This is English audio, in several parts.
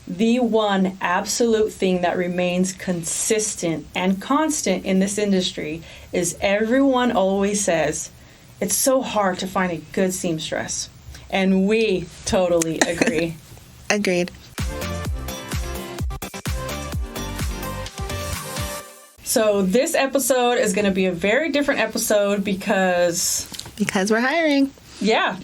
the one absolute thing that remains consistent and constant in this industry is everyone always says, it's so hard to find a good seamstress. And we totally agree. Agreed. So this episode is going to be a very different episode because we're hiring. Yeah.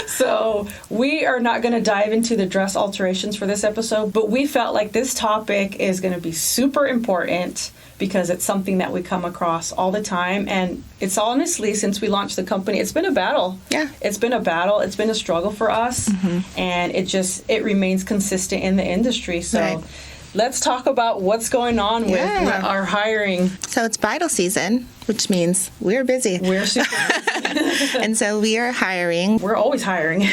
So we are not going to dive into the dress alterations for this episode, but we felt like this topic is going to be super important because it's something that we come across all the time. And it's honestly, since we launched the company, it's been a battle. Yeah. It's been a battle. It's been a struggle for us. Mm-hmm. And it remains consistent in the industry. So right. Let's talk about what's going on with our hiring. So it's bridal season, which means we're busy. We're super busy. And so we are hiring. We're always hiring.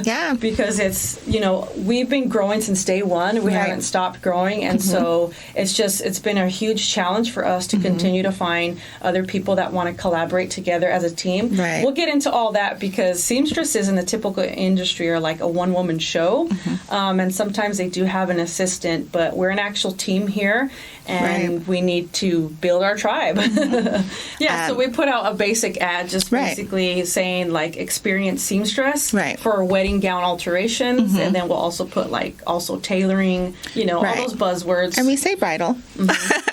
Yeah. Because it's, we've been growing since day one. We haven't stopped growing. And so it's been a huge challenge for us to continue to find other people that want to collaborate together as a team. Right. We'll get into all that because seamstresses in the typical industry are like a one-woman show. And sometimes they do have an assistant, but we're an actual team here. And we need to build our tribe. So we put out a basic ad just basically saying like experienced seamstress for wedding gown alterations. And then we'll also put like also tailoring, all those buzzwords. And we say bridal.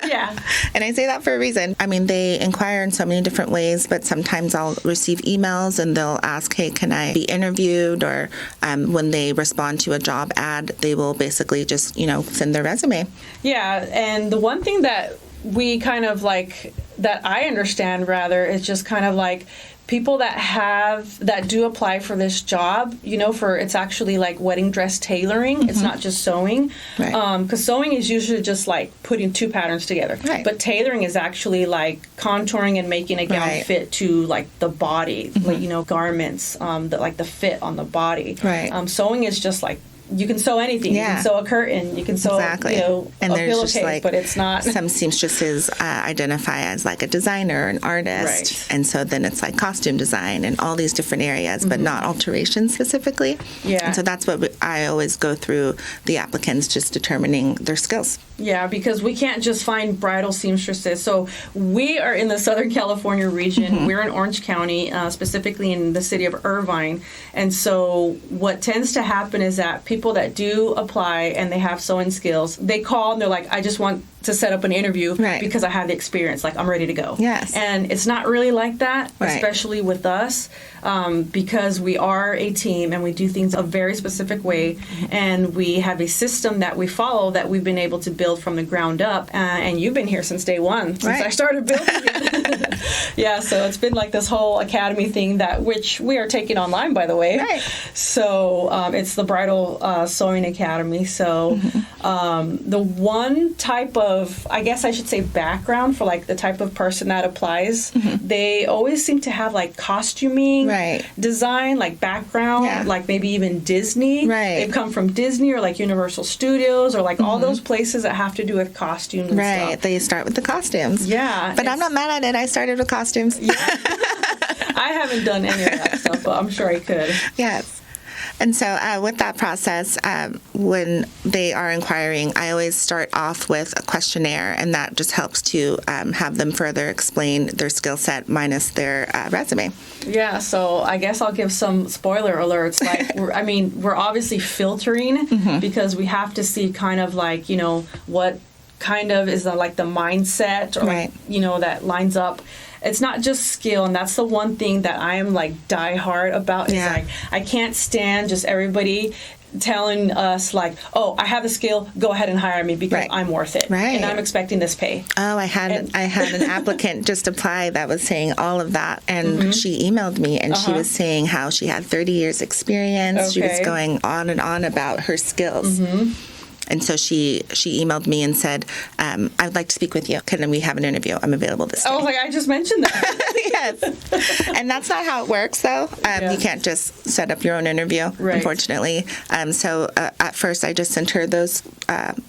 Yeah. And I say that for a reason. I mean, they inquire in so many different ways, but sometimes I'll receive emails and they'll ask, hey, can I be interviewed? Or when they respond to a job ad, they will basically just, send their resume. Yeah. And the one thing that we kind of like, that I understand rather, is just kind of like people that do apply for this job, it's actually like wedding dress tailoring. It's not just sewing. Because sewing is usually just like putting two patterns together. But tailoring is actually like contouring and making a gown fit to like the body, like, garments, the fit on the body. Sewing is just like, you can sew anything. You can sew a curtain. You can sew, and a pillowcase, but it's not. Some seamstresses identify as like a designer, an artist, and so then it's like costume design and all these different areas, but not alterations specifically. And so that's what I always go through the applicants, just determining their skills. Yeah, because we can't just find bridal seamstresses. So we are in the Southern California region. We're in Orange County, specifically in the city of Irvine. And so what tends to happen is that people that do apply and they have sewing skills, they call and they're like, I just want to set up an interview because I have the experience, like I'm ready to go. And it's not really like that, especially with us, because we are a team and we do things a very specific way, and we have a system that we follow that we've been able to build from the ground up, and you've been here since day one, since I started building it. So it's been like this whole academy thing which we are taking online, by the way. So it's the Bridal Sewing Academy. So the one type of, I guess I should say, background for like the type of person that applies, they always seem to have like costuming design, like background, like maybe even Disney. They've come from Disney or like Universal Studios or like all those places that have to do with costumes and stuff. They start with the costumes. But I'm not mad at it. I started with costumes. I haven't done any of that stuff, but I'm sure I could. Yes. And so with that process, when they are inquiring, I always start off with a questionnaire, and that just helps to have them further explain their skill set minus their resume. Yeah, so I guess I'll give some spoiler alerts. Like, we're obviously filtering because we have to see kind of like, what kind of is the mindset or that lines up. It's not just skill, and that's the one thing that I am like die hard about. Is like, I can't stand just everybody telling us like, oh, I have the skill, go ahead and hire me because I'm worth it, and I'm expecting this pay. I had an applicant just apply that was saying all of that, and she emailed me, and she was saying how she had 30 years experience. She was going on and on about her skills. And so she emailed me and said, I'd like to speak with you. Can we have an interview? I'm available this day. I was like, I just mentioned that. Yes. And that's not how it works, though. You can't just set up your own interview, unfortunately. So at first, I just sent her those.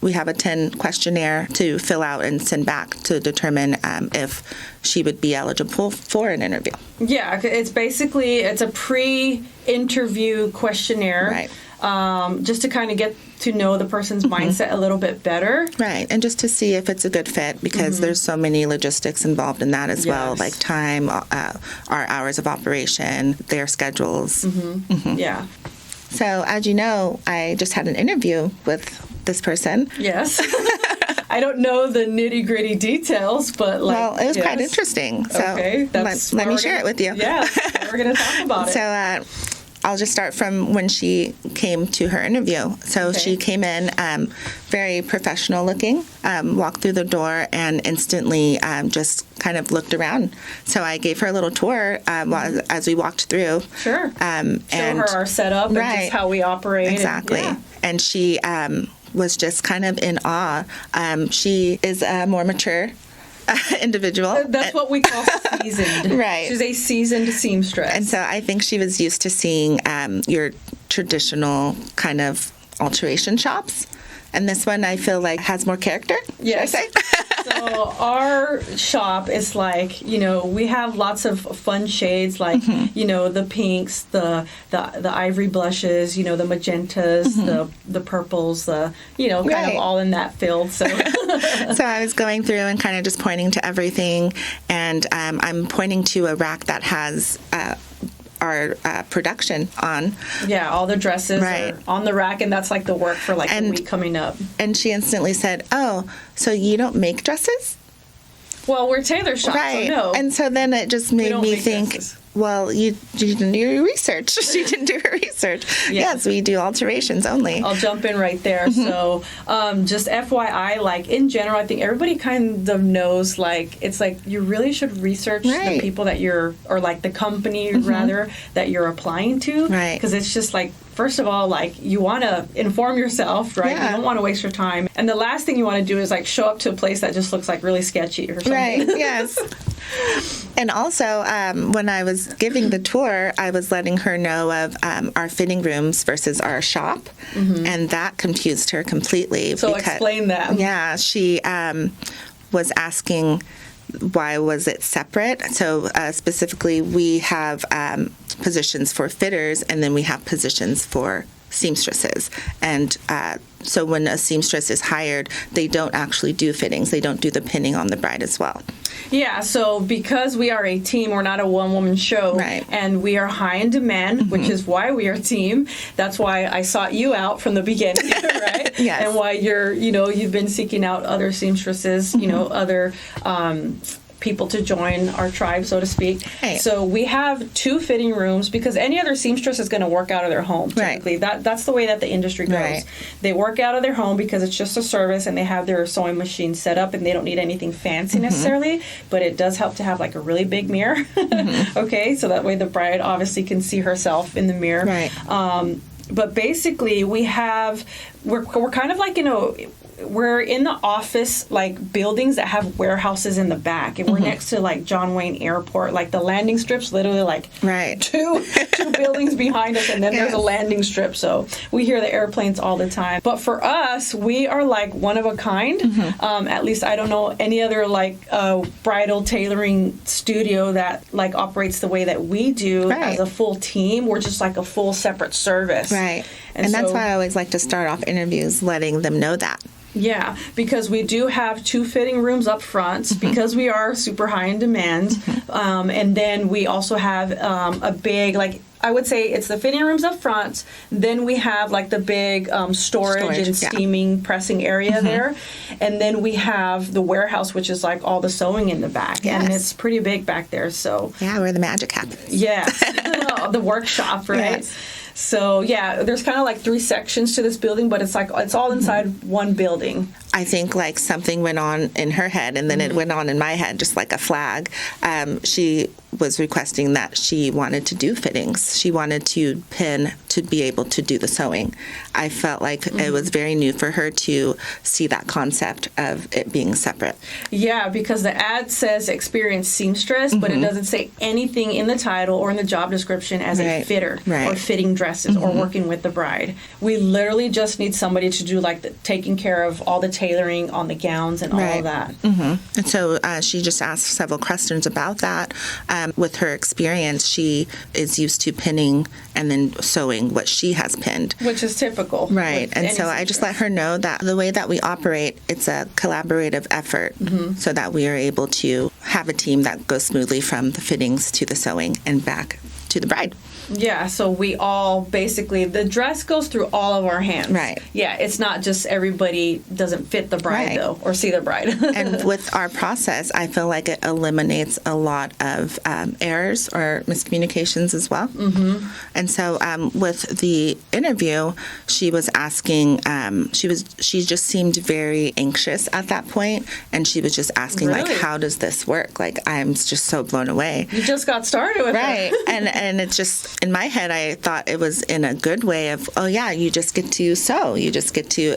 We have a 10 questionnaire to fill out and send back to determine if she would be eligible for an interview. Yeah, it's a pre-interview questionnaire. just to kind of get to know the person's mindset a little bit better. Right, and just to see if it's a good fit, because there's so many logistics involved in that as well, like time, our hours of operation, their schedules. Yeah. So, as you know, I just had an interview with this person. Yes. I don't know the nitty-gritty details, but well, it was quite interesting. So okay, let me share it with you. Yeah, we're going to talk about it. So I'll just start from when she came to her interview. So she came in very professional looking, walked through the door, and instantly just kind of looked around. So I gave her a little tour as we walked through. Sure. And show her our setup and just how we operate. Exactly. And she was just kind of in awe. She is a more mature individual. That's what we call seasoned. Right. She's a seasoned seamstress. And so I think she was used to seeing your traditional kind of alteration shops. And this one I feel like has more character. Yes. Should I say? So our shop is like, we have lots of fun shades, like, the pinks, the ivory blushes, the magentas, the purples, kind of all in that field. So So I was going through and kind of just pointing to everything, and I'm pointing to a rack that has our production on. Yeah, all the dresses are on the rack, and that's like the work for like the week coming up. And she instantly said, "Oh, so you don't make dresses?" Well, we're tailor shop, so no. And so then it just made me think, dresses. well, you didn't do your research. She didn't do her research. Yes, we do alterations only. I'll jump in right there. So just FYI, like in general, I think everybody kind of knows, like, it's like you really should research the people that or like the company rather, that you're applying to. Right. Because it's just like, first of all, like, you want to inform yourself, right? Yeah. You don't want to waste your time. And the last thing you want to do is like show up to a place that just looks like really sketchy or something. Right, yes. And also, when I was giving the tour, I was letting her know of our fitting rooms versus our shop, and that confused her completely. So explain that. Yeah, she was asking why was it separate. So specifically, we have positions for fitters, and then we have positions for seamstresses. And so when a seamstress is hired, they don't actually do fittings. They don't do the pinning on the bride as well. Yeah, so because we are a team, we're not a one-woman show, Right. and we are high in demand, which is why we are a team. That's why I sought you out from the beginning, right? Yes. And why you've been seeking out other seamstresses, other people to join our tribe, so to speak. Right. So we have 2 fitting rooms, because any other seamstress is going to work out of their home. Typically, that's the way that the industry goes. Right. They work out of their home because it's just a service, and they have their sewing machine set up, and they don't need anything fancy necessarily. But it does help to have like a really big mirror. Okay, so that way the bride obviously can see herself in the mirror. Right. But basically, we're kind of like we're in the office like buildings that have warehouses in the back, and we're next to like John Wayne Airport, like the landing strips literally like two buildings behind us, and then there's a landing strip, so we hear the airplanes all the time. But for us, we are like one of a kind. At least I don't know any other like bridal tailoring studio that like operates the way that we do as a full team. We're just like a full separate service. Right. And that's why I always like to start off interviews letting them know that. Yeah, because we do have 2 fitting rooms up front, because we are super high in demand. And then we also have a big, like, I would say it's the fitting rooms up front. Then we have like the big storage and steaming pressing area there. And then we have the warehouse, which is like all the sewing in the back. Yes. And it's pretty big back there. So yeah, where the magic happens. Yes. The workshop, right? Yes. So yeah, there's kind of like 3 sections to this building, but it's like it's all inside one building. I think like something went on in her head, and then it went on in my head, just like a flag. She was requesting that she wanted to do fittings. She wanted to pin to be able to do the sewing. I felt like it was very new for her to see that concept of it being separate. Yeah, because the ad says experienced seamstress, but it doesn't say anything in the title or in the job description as a fitter or fitting dresses or working with the bride. We literally just need somebody to do like taking care of all the tailoring on the gowns and all of that. And so she just asked several questions about that. With her experience, she is used to pinning and then sewing doing what she has pinned. Which is typical. Right. And so I just let her know that the way that we operate, it's a collaborative effort so that we are able to have a team that goes smoothly from the fittings to the sewing and back to the bride. Yeah, so we all basically, the dress goes through all of our hands. Right. Yeah, it's not just everybody doesn't fit the bride, Right. though, or see the bride. And with our process, I feel like it eliminates a lot of errors or miscommunications as well. And so with the interview, she was asking, she just seemed very anxious at that point, and she was just asking, Really? like, how does this work? Like, I'm just so blown away. You just got started with Right. it. And it's just, in my head, I thought it was in a good way of, oh, yeah, you just get to sew. You just get to,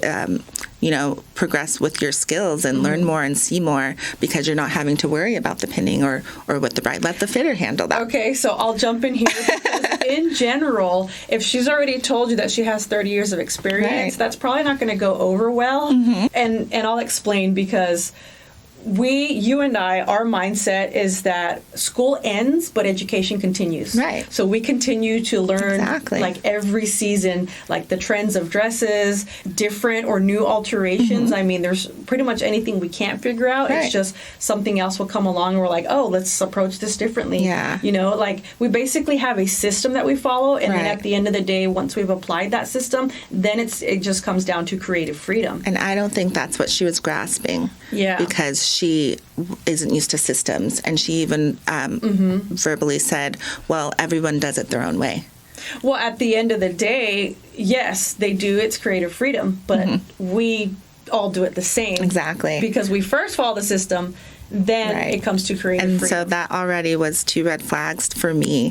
progress with your skills and learn more and see more because you're not having to worry about the pinning or with the bride. Let the fitter handle that. Okay, so I'll jump in here because in general, if she's already told you that she has 30 years of experience, Right. that's probably not going to go over well. And I'll explain because you and I, our mindset is that school ends, but education continues. Right. So we continue to learn Exactly. like every season, like the trends of dresses, different or new alterations. I mean, there's pretty much anything we can't figure out. Right. It's just something else will come along and we're like, oh, let's approach this differently. Yeah. Like we basically have a system that we follow. And then Right. at the end of the day, once we've applied that system, then it just comes down to creative freedom. And I don't think that's what she was grasping. Yeah. Because she isn't used to systems. And she even verbally said, well, everyone does it their own way. Well, at the end of the day, yes, they do. It's creative freedom, but we all do it the same. Exactly. Because we first follow the system, then Right. it comes to creative And freedom. so that already was 2 red flags for me.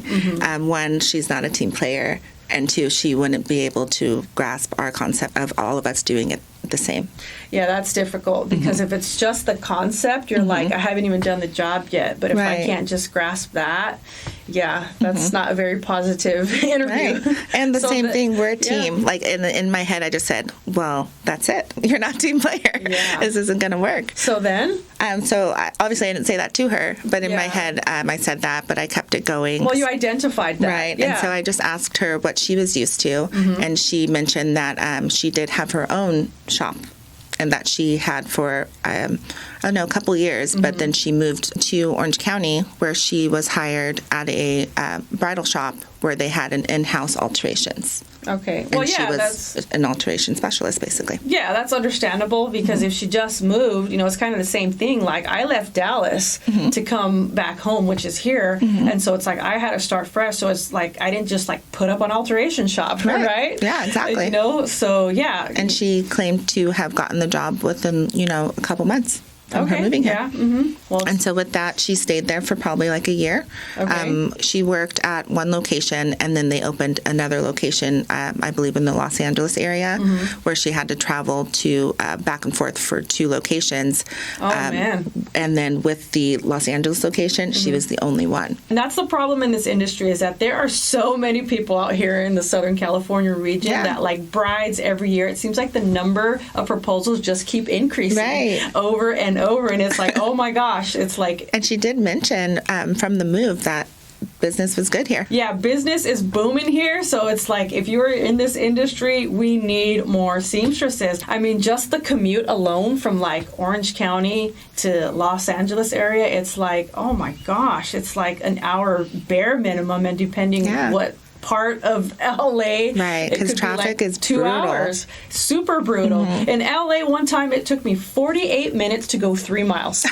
One, she's not a team player. And 2, she wouldn't be able to grasp our concept of all of us doing it the same. Yeah, that's difficult because if it's just the concept, you're like, I haven't even done the job yet. But if I Right. can't just grasp that, yeah, that's not a very positive interview. Right. And the So same thing, we're a yeah. team. Like in my head, I just said, well, that's it. You're not a team player. Yeah. This isn't going to work. So then? So obviously I didn't say that to her, but in my Yeah. head, I said that, but I kept it going. Well, you identified that. Right. Yeah. And so I just asked her what she was used to. And she mentioned that she did have her own shop and that she had for, I don't know, a couple years. But then she moved to Orange County where she was hired at a bridal shop where they had an in-house alterations. Okay. And Well, she yeah, was that's... an alteration specialist, basically. Yeah, that's understandable because if she just moved, it's kind of the same thing. Like I left Dallas to come back home, which is here, and so it's like I had to start fresh. So it's like I didn't just like put up an alteration shop, right? Yeah, exactly. So yeah. And she claimed to have gotten the job within, a couple months from her moving here. Yeah. Well, And so with that, she stayed there for probably like a year. Okay. She worked at one location, and then they opened another location, I believe in the Los Angeles area, where she had to travel to back and forth for 2 locations. Oh, man. And then with the Los Angeles location, she was the only one. and that's the problem in this industry is that there are so many people out here in the Southern California region Yeah. that like brides every year. It seems like the number of proposals just keep increasing Right. over and over, and it's like, oh my gosh, it's like. And she did mention from the move that business was good here. Yeah, business is booming here. So it's like if you're in this industry, we need more seamstresses. I mean, just the commute alone from like Orange County to Los Angeles area, it's like, oh my gosh, it's like an hour bare minimum. And depending Yeah. what part of LA, Right, it 'cause could be traffic like is 2 brutal. hours. Super brutal. In LA, one time it took me 48 minutes to go 3 miles.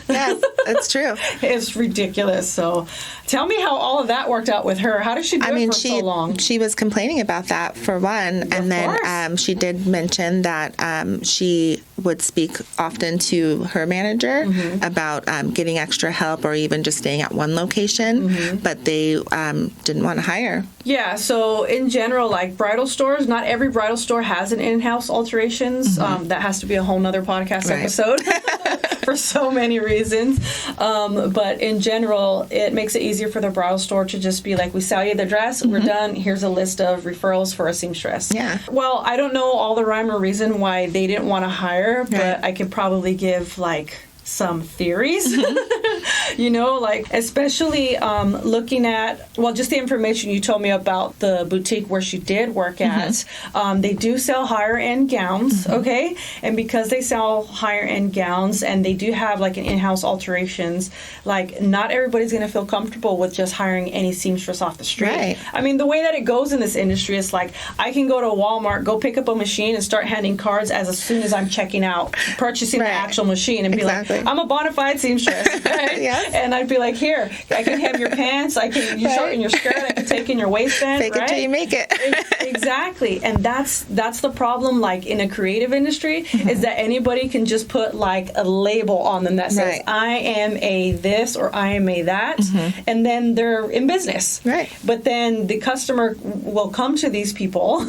Yeah, that's true. It's ridiculous. So tell me how all of that worked out with her. How did she do it for so long? she was complaining about that for one, and then course. she did mention that she would speak often to her manager about getting extra help or even just staying at one location, but they didn't want to hire. Yeah, so in general, like bridal stores, not every bridal store has an in-house alterations. That has to be a whole nother podcast Right. episode for so many reasons. But in general, it makes it easier for the bridal store to just be like, we sell you the dress, we're done, here's a list of referrals for a seamstress. Yeah. Well, I don't know all the rhyme or reason why they didn't want to hire, but Right. I could probably give like some theories. You know, like especially looking at, well, just the information you told me about the boutique where she did work at. They do sell higher end gowns, okay? And because they sell higher end gowns and they do have like an in-house alterations, like not everybody's going to feel comfortable with just hiring any seamstress off the street. Right. I mean, the way that it goes in this industry is like I can go to Walmart, go pick up a machine and start handing cards as soon as I'm checking out, purchasing the actual machine and be like, I'm a bona fide seamstress. Right? Yes. And I'd be like, here, I can hem your pants, I can shorten your skirt, I can take in your waistband. Fake it till you make it. Exactly. And that's the problem, like in a creative industry, is that anybody can just put like a label on them that says, I am a this or I am a that, and then they're in business. Right. But then the customer will come to these people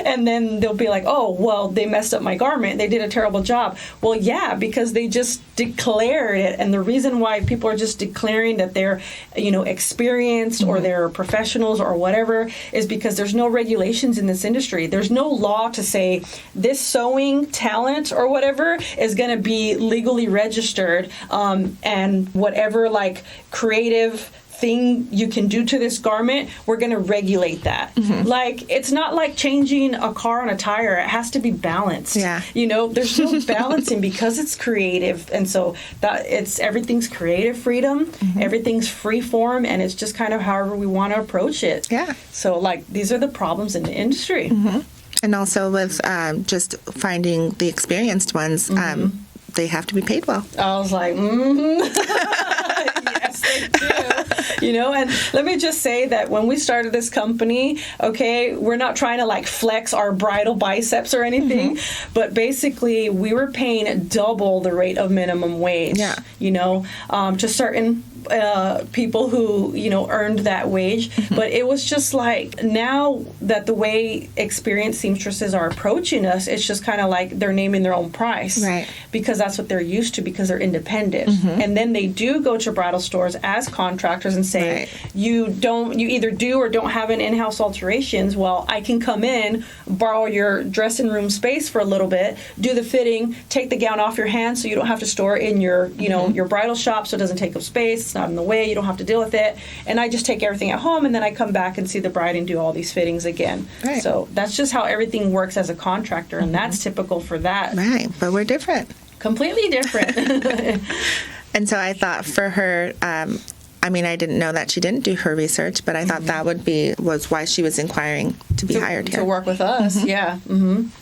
and then they'll be like, oh, well, they messed up my garment. They did a terrible job. Well, yeah, because they just declared it. And the reason why people are just declaring that they're, experienced or they're professionals or whatever is because there's no regulations in this industry. There's no law to say this sewing talent or whatever is going to be legally registered, and whatever like creative thing you can do to this garment, we're going to regulate that. Like, it's not like changing a car on a tire. It has to be balanced. Yeah. There's no balancing because it's creative. And so everything's creative freedom. Everything's free form. And it's just kind of however we want to approach it. Yeah. So like, these are the problems in the industry. And also with just finding the experienced ones, they have to be paid well. I was like, yes, they do. And let me just say that when we started this company, okay, we're not trying to like flex our bridal biceps or anything, but basically we were paying double the rate of minimum wage, to certain people who, earned that wage. But it was just like, now that the way experienced seamstresses are approaching us, it's just kind of like they're naming their own price. Right. Because that's what they're used to, because they're independent. And then they do go to bridal stores as contractors and say, you either do or don't have an in-house alterations. Well, I can come in, borrow your dressing room space for a little bit, do the fitting, take the gown off your hands so you don't have to store it in your, your bridal shop so it doesn't take up space. It's not in the way. You don't have to deal with it. And I just take everything at home, and then I come back and see the bride and do all these fittings again. Right. So that's just how everything works as a contractor, and that's typical for that. Right. But we're different. Completely different. And so I thought for her, I didn't know that she didn't do her research, but I thought that was why she was inquiring to be hired here. To work with us, yeah.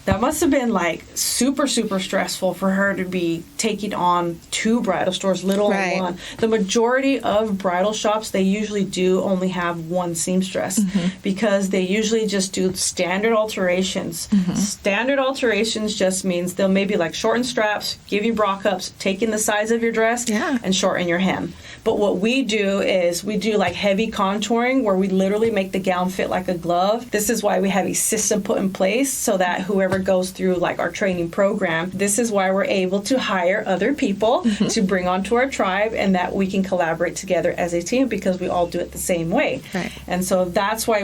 That must have been like super, super stressful for her to be taking on 2 bridal stores, little on one. The majority of bridal shops, they usually do only have 1 seamstress because they usually just do standard alterations. Standard alterations just means they'll maybe like shorten straps, give you bra cups, take in the size of your dress, and shorten your hem. But what we do is we do like heavy contouring where we literally make the gown fit like a glove. This is why we have a system put in place so that whoever goes through like our training program, this is why we're able to hire other people to bring onto our tribe, and that we can collaborate together as a team because we all do it the same way. Right. And so that's why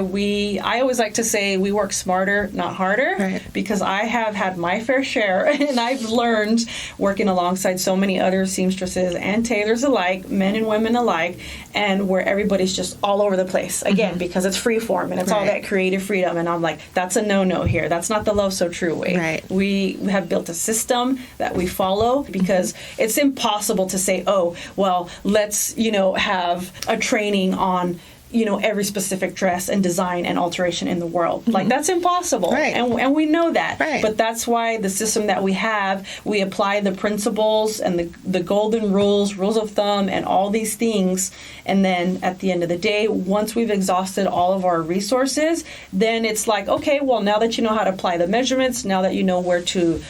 I always like to say we work smarter, not harder, because I have had my fair share and I've learned working alongside so many other seamstresses and tailors alike, men and women alike, and where everybody's just all over the place again because it's free form and it's all that creative freedom, and I'm like, that's a no here. That's not the Love So True way. We have built a system that we follow because it's impossible to say, oh, well, let's have a training on every specific dress and design and alteration in the world. Like, that's impossible. And we know that. But that's why the system that we have, we apply the principles and the golden rules of thumb, and all these things. And then at the end of the day, once we've exhausted all of our resources, then it's like, okay, well, now that you know how to apply the measurements, now that you know where to,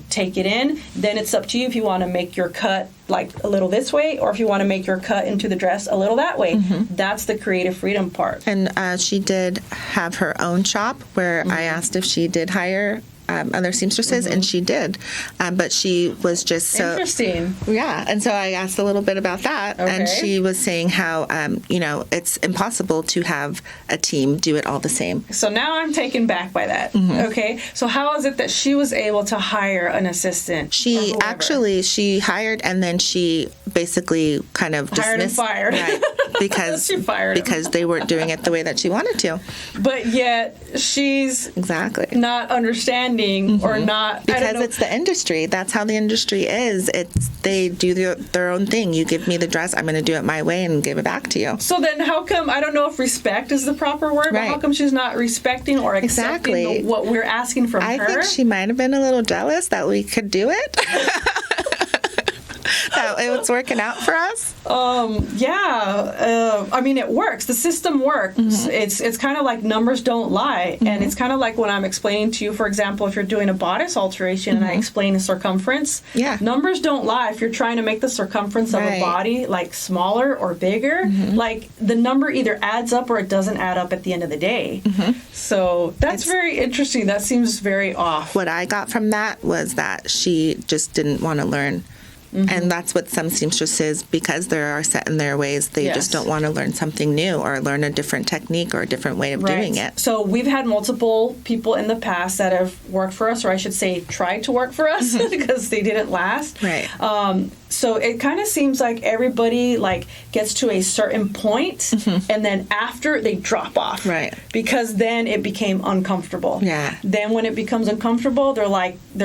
take it in, then it's up to you if you want to make your cut like a little this way, or if you want to make your cut into the dress a little that way. That's the creative freedom part. And she did have her own shop where I asked if she did hire other seamstresses, and she did. But she was just so... Interesting. Yeah. And so I asked a little bit about that, and she was saying how, it's impossible to have a team do it all the same. So now I'm taken back by that. Okay. So how is it that she was able to hire an assistant? She hired, and then she basically kind of Hired and dismissed, fired. right, because She fired him. because they weren't doing it the way that she wanted to. But yet she's Exactly. not understanding or not. I don't Because know. it's the industry. That's how the industry is. They do their own thing. You give me the dress, I'm going to do it my way and give it back to you. So then how come, I don't know if respect is the proper word, but Right. how come she's not respecting or accepting Exactly. what we're asking from I her? think she might have been a little jealous that we could do it. That it was working out for us. I mean, it works. The system works. It's kind of like numbers don't lie. And it's kind of like when I'm explaining to you, for example, if you're doing a bodice alteration and I explain the circumference, Yeah. numbers don't lie. If you're trying to make the circumference of a Right. body like smaller or bigger, like the number either adds up or it doesn't add up at the end of the day. So that's very interesting. That seems very off. What I got from that was that she just didn't want to learn. And that's what some seamstresses, because they are set in their ways, they Yes. just don't want to learn something new or learn a different technique or a different way of doing it. So we've had multiple people in the past that have worked for us, or I should say tried to work for us because they didn't last. Right. So it kind of seems like everybody like gets to a certain point and then after they drop off. Right. Because then it became uncomfortable. Yeah. Then when it becomes uncomfortable, they're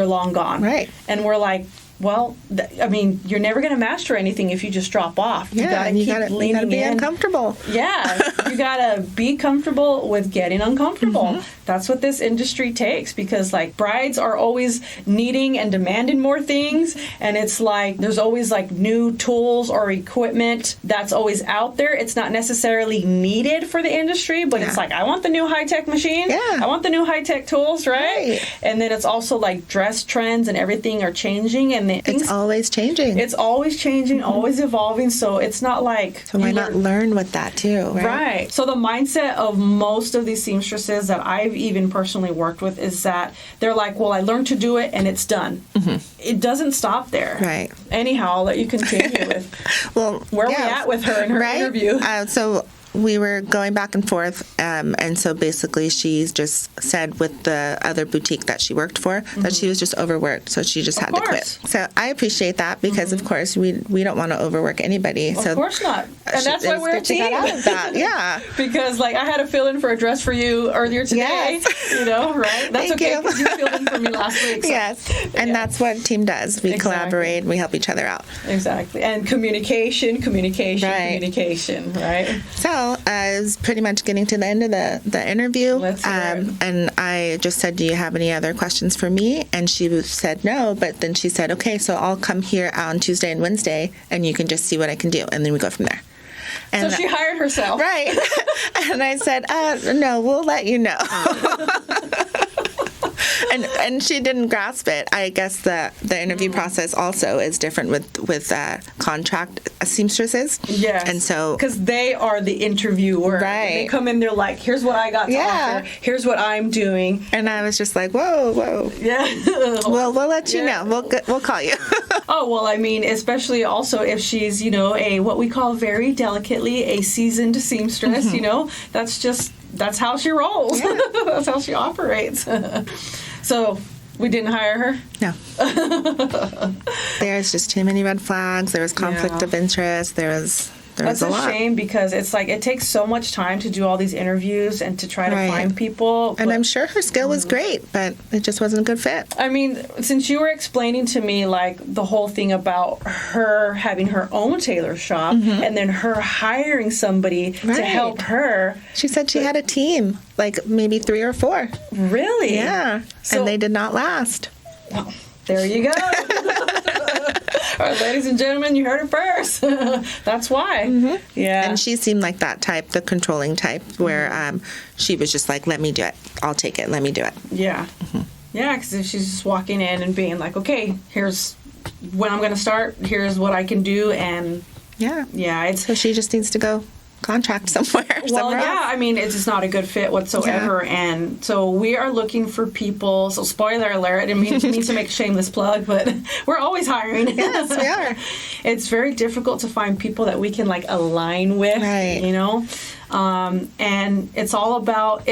long gone. Right. And we're like, well, I mean, you're never going to master anything if you just drop off. Yeah, you got to and keep you gotta leaning be in. uncomfortable. Yeah, you gotta be comfortable with getting uncomfortable. That's what this industry takes, because like brides are always needing and demanding more things, and it's like there's always like new tools or equipment that's always out there. It's not necessarily needed for the industry, but it's Yeah. like I want the new high-tech machine. Yeah. I want the new high-tech tools, right? Right. And then it's also like dress trends and everything are changing, and the things, It's always changing. it's always changing, always evolving. So it's not like So why you not learn- learn with that too, right? Right. So the mindset of most of these seamstresses that I've even personally worked with is that they're like, well, I learned to do it and it's done. It doesn't stop there. Right. Anyhow, I'll let you continue with Well, where we at with her in her right? interview. So we were going back and forth, and so basically she just said with the other boutique that she worked for that she was just overworked, so she just had to quit. course. So I appreciate that because, of course, we don't want to overwork anybody. Of so course not. And that's why it's we're a good to team. get out of that. Yeah. Because like I had a fill in for a dress for you earlier today, Yes. you know, right? That's Thank okay you. because you filled in for me last week. So. Yes, and Yeah. that's what a team does. We Exactly. collaborate, we help each other out. Exactly. And communication, Right. right? So I was pretty much getting to the end of the interview. Let's hear it. And I just said, do you have any other questions for me? And she said no, but then she said, okay, so I'll come here on Tuesday and Wednesday, and you can just see what I can do. And then we go from there. And So she hired herself. right. And I said, no, we'll let you know. And she didn't grasp it. I guess the interview process also is different with contract seamstresses. Yes. And so because they are the interviewer. Right. They come in, they're like, here's what I got to Yeah. offer. Here's what I'm doing. and I was just like, whoa. Yeah. Well, we'll let you Yeah. know. We'll call you. Oh, well, I mean, especially also if she's, you know, what we call very delicately a seasoned seamstress, you know, that's how she rolls. Yeah. That's how she operates. So we didn't hire her. No. There's just too many red flags. There was conflict Yeah. of interest. There was That's a a lot. shame because it's like it takes so much time to do all these interviews and to try to Right. find people. And but- I'm sure her skill was great, but it just wasn't a good fit. I mean, since you were explaining to me like the whole thing about her having her own tailor shop and then her hiring somebody to Right. help her, She said she had a team, like maybe 3 or 4. really? Yeah. So- And they did not last. Well, there you go. All right, ladies and gentlemen, you heard it first. That's why. Yeah. And she seemed like that type, the controlling type, where she was just like, let me do it. I'll take it. Let me do it. Yeah. Yeah, because if she's just walking in and being like, okay, here's when I'm going to start, here's what I can do, and Yeah. yeah, it's So she just needs to go contract somewhere. well, somewhere yeah, else. I mean, it's just not a good fit whatsoever. And so we are looking for people. So spoiler alert, I didn't mean to make a shameless plug, but we're always hiring. Yes, we are. It's very difficult to find people that we can like align with, Right. you know? And it's all about,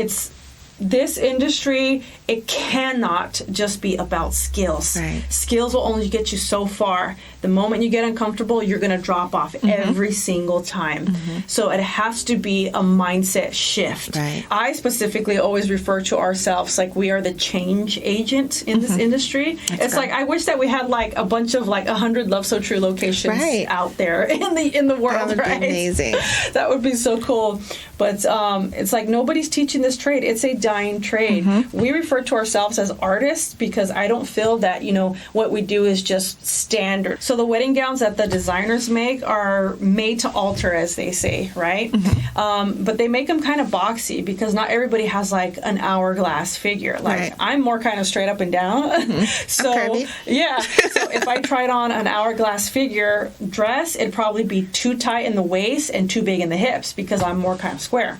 this industry, it cannot just be about skills. Right. Skills will only get you so far. The moment you get uncomfortable, you're going to drop off every single time. So it has to be a mindset shift. Right. I specifically always refer to ourselves like we are the change agent in this industry. It's like, I wish that we had like a bunch of like 100 Love So True locations out there in the world. That would be amazing. That would be so cool. But it's like nobody's teaching this trade. It's a dying trade. We refer to ourselves as artists because I don't feel that, what we do is just standard. So the wedding gowns that the designers make are made to alter, as they say, right? But they make them kind of boxy because not everybody has like an hourglass figure. Like I'm more kind of straight up and down. So yeah. So if I tried on an hourglass figure dress, it'd probably be too tight in the waist and too big in the hips because I'm more kind of square.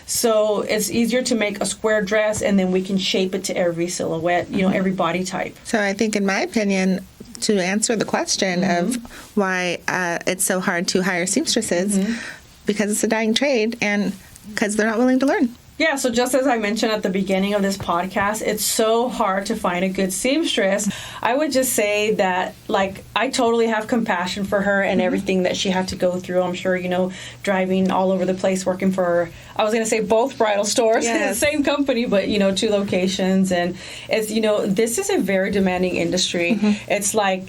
So it's easier to make a square dress and then we can shape it to every silhouette, every body type. So I think, in my opinion, to answer the question of why it's so hard to hire seamstresses, because it's a dying trade and because they're not willing to learn. Yeah, so just as I mentioned at the beginning of this podcast, it's so hard to find a good seamstress. I would just say that, like, I totally have compassion for her and everything that she had to go through. I'm sure, driving all over the place, working for, I was going to say both bridal stores, the same company, but, 2 locations. And it's, this is a very demanding industry. It's like,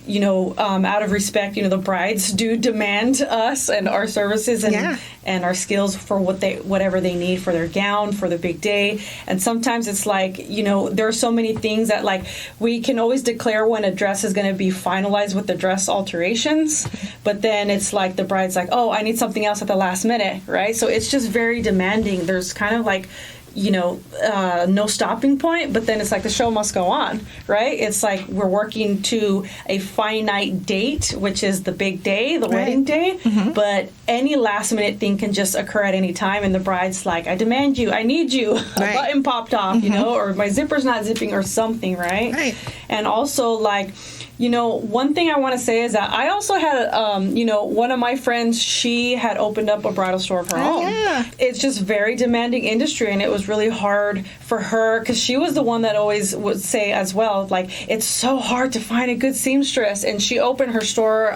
out of respect, the brides do demand us and our services and our skills for whatever they need for their gown, for the big day. And sometimes it's like, there are so many things that like we can always declare when a dress is going to be finalized with the dress alterations, but then it's like the bride's like, oh, I need something else at the last minute, right? So it's just very demanding. There's kind of like, no stopping point, but then it's like the show must go on, right? It's like we're working to a finite date, which is the big day, the wedding day, but any last minute thing can just occur at any time, and the bride's like, I demand you, I need you, a button popped off, or my zipper's not zipping or something, right? And also like, one thing I want to say is that I also had, one of my friends, she had opened up a bridal store of her own. It's just very demanding industry, and it was really hard for her because she was the one that always would say as well, like, it's so hard to find a good seamstress. And she opened her store,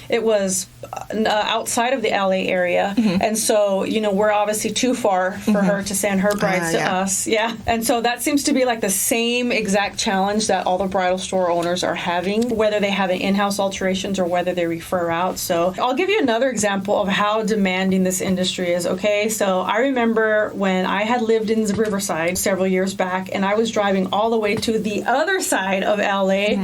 it was outside of the LA area. And so, we're obviously too far for her to send her brides to us. And so that seems to be like the same exact challenge that all the bridal store owners are having, whether they have an in-house alterations or whether they refer out. So I'll give you another example of how demanding this industry is. Okay, so I remember when I had lived in Riverside several years back, and I was driving all the way to the other side of LA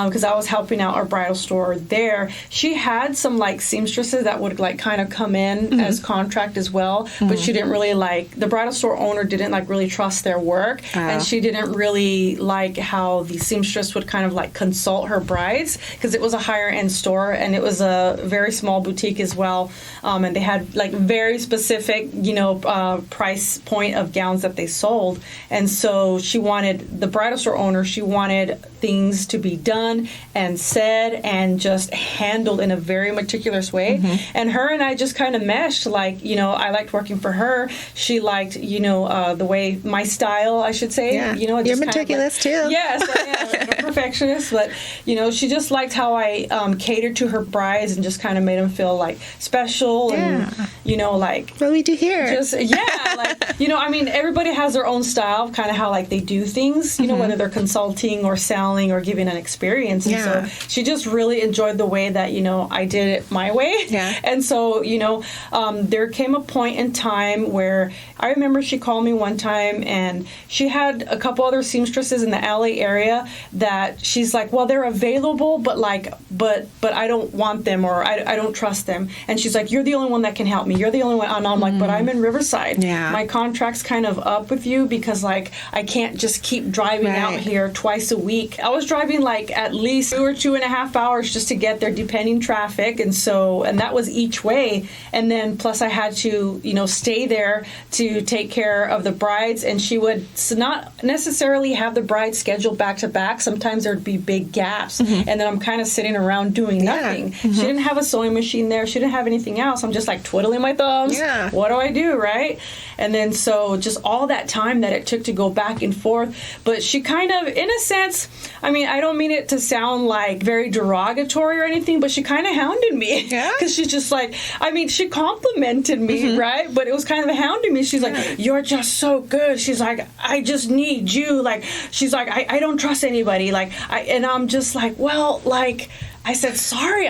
because I was helping out our bridal store there. She had some like seamstresses that would like kind of come in as contract as well, but she didn't really the bridal store owner didn't like really trust their work, and she didn't really like how the seamstress would kind of like consult her brides because it was a higher end store and it was a very small boutique as well, and they had like very specific price point of gowns that they sold. And so the bridal store owner, she wanted things to be done and said and just handled in a very meticulous way. And her and I just kind of meshed. Like, I liked working for her. She liked, the way my style, I should say. You're meticulous too. Yes, I am. I'm a perfectionist, but she just liked how I catered to her brides and just kind of made them feel like special and like what we do here. Just everybody has their own style, kind of how like they do things. Whether they're consulting or selling or giving an experience. And so she just really enjoyed the way that I did it my way. And so there came a point in time where I remember she called me one time and she had a couple other seamstresses in the LA area that she's like, well, they're available, but I don't want them or I don't trust them. And she's like, you're the only one that can help me. You're the only one. And I'm like, but I'm in Riverside. My contract's kind of up with you because like I can't just keep driving out here twice a week. I was driving like at least 2 or 2.5 hours just to get there, depending traffic. And that was each way. And then plus I had to, stay there to take care of the brides. And she would not necessarily have the brides scheduled back to back. Sometimes there'd be big gaps. And then I'm kind of sitting around doing nothing. She didn't have a sewing machine there. She didn't have anything else. I'm just like twiddling my thumbs. What do I do, right? And then so just all that time that it took to go back and forth. But she kind of, in a sense, I mean, I don't mean it to sound like very derogatory or anything, but she kind of hounded me. Because she's just like, I mean, she complimented me, right? But it was kind of hounding me. She's like, you're just so good. She's like, I just need you. Like, she's like, I don't trust anybody. Like, and I'm just like, well, like, I said, sorry,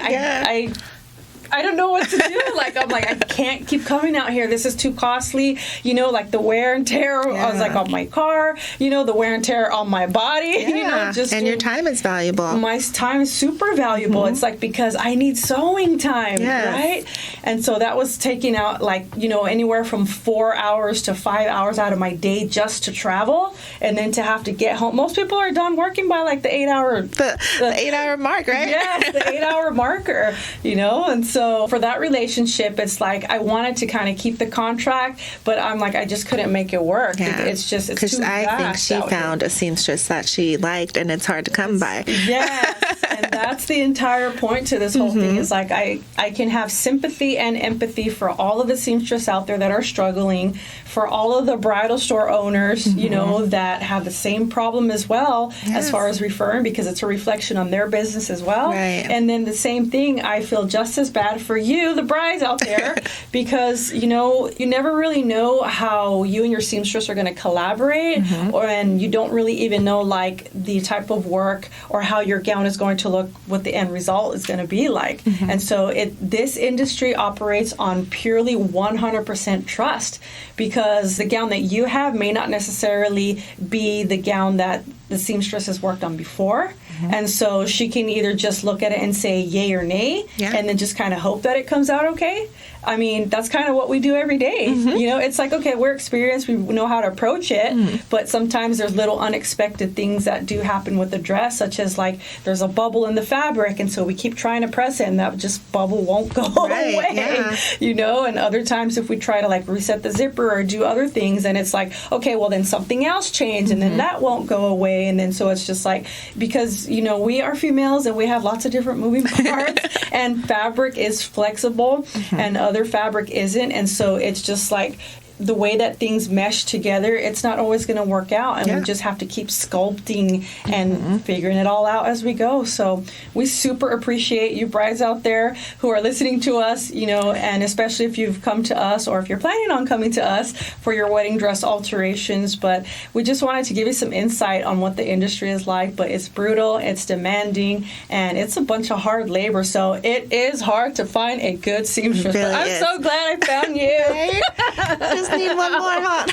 I don't know what to do. Like, I'm like, I can't keep coming out here. This is too costly. You know, like the wear and tear, I was like, on my car, you know, the wear and tear on my body, you know, just. And your time is valuable. My time is super valuable. It's like, because I need sewing time, right? And so that was taking out, like, you know, anywhere from 4 hours to 5 hours out of my day just to travel, and then to have to get home. Most people are done working by like the 8 hour. The 8 hour mark, right? Yes, the 8 hour marker, you know, and so for that relationship, it's like I wanted to kind of keep the contract, but I'm like, I just couldn't make it work. It's just, it's too vast. I think she found a seamstress that she liked, and it's hard to come by. Yes, and that's the entire point to this whole thing, is like I can have sympathy and empathy for all of the seamstress out there that are struggling, for all of the bridal store owners, you know, that have the same problem as well, as far as referring, because it's a reflection on their business as well. And then the same thing, I feel just as bad for you, the brides out there, because, you know, you never really know how you and your seamstress are going to collaborate, and you don't really even know, like, the type of work or how your gown is going to look, what the end result is going to be like. And so this industry operates on purely 100% trust, because the gown that you have may not necessarily be the gown that the seamstress has worked on before. And so she can either just look at it and say yay or nay, and then just kind of hope that it comes out okay. I mean, that's kind of what we do every day. You know, it's like, okay, we're experienced, we know how to approach it, but sometimes there's little unexpected things that do happen with the dress, such as like there's a bubble in the fabric, and so we keep trying to press it, and that just bubble won't go away. You know, and other times if we try to like reset the zipper or do other things, and it's like, okay, well then something else changed, and then that won't go away, and then so it's just like, because, you know, we are females and we have lots of different moving parts, and fabric is flexible, and other fabric isn't, and so it's just like the way that things mesh together, it's not always going to work out, and we just have to keep sculpting and figuring it all out as we go. So we super appreciate you brides out there who are listening to us, you know, and especially if you've come to us or if you're planning on coming to us for your wedding dress alterations. But we just wanted to give you some insight on what the industry is like. But it's brutal, it's demanding, and it's a bunch of hard labor. So it is hard to find a good seamstress. Really I'm so glad I found you. Just need one more, huh?